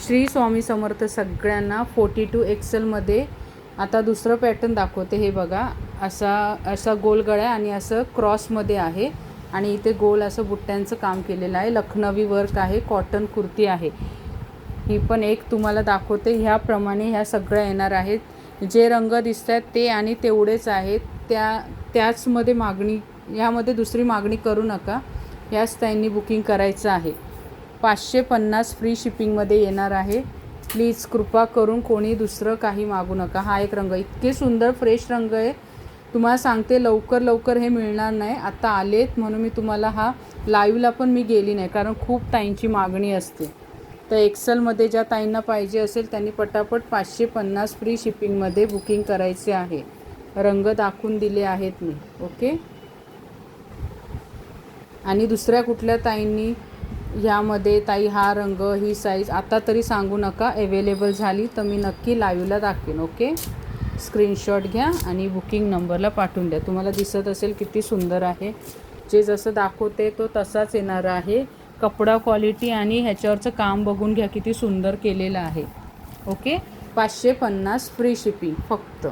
श्री स्वामी समर्थ सगळ्यांना 42 एक्सेलमध्ये आता दुसरं पॅटर्न दाखवते. हे बघा, असा गोल गळा आणि असं क्रॉसमध्ये आहे आणि इथे गोल असं बुट्ट्यांचं काम केलेलं आहे. लखनवी वर्क आहे, कॉटन कुर्ती आहे. ही पण एक तुम्हाला दाखवते. ह्याप्रमाणे ह्या सगळ्या येणार आहेत. जे रंग दिसत आहेत ते आणि तेवढेच आहेत. त्याचमध्ये मागणी, ह्यामध्ये दुसरी मागणी करू नका. याच त्यांनी बुकिंग करायचं आहे. 550 फ्री शिपिंगमध्ये येणार आहे. प्लीज कृपा करून कोणी दुसरं काही मागू नका. हा एक रंग इतके सुंदर फ्रेश रंग आहे. तुम्हाला सांगते लवकर हे मिळणार नाही. आता आलेत म्हणून मी तुम्हाला हा लाईव्हला पण मी गेली नाही, कारण खूप ताईंची मागणी असते. तर एक्सेलमध्ये ज्या ताईंना पाहिजे असेल त्यांनी पटापट 550 फ्री शिपिंगमध्ये बुकिंग करायचे आहे. रंग दाखवून दिले आहेत मी. ओके. आणि दुसऱ्या कुठल्या ताईंनी ह्यामध्ये ताई हा रंग, ही साईज आता तरी सांगू नका. अवेलेबल झाली तर मी नक्की लाईव्हला दाखवेन. ओके. स्क्रीनशॉट घ्या आणि बुकिंग नंबरला पाठवून द्या. तुम्हाला दिसत असेल किती सुंदर आहे. जे जसं दाखवते तो तसाच येणार आहे. कपडा क्वालिटी आणि ह्याच्यावरचं काम बघून घ्या किती सुंदर केलेलं आहे. ओके. 550 फ्री शिपिंग फक्त.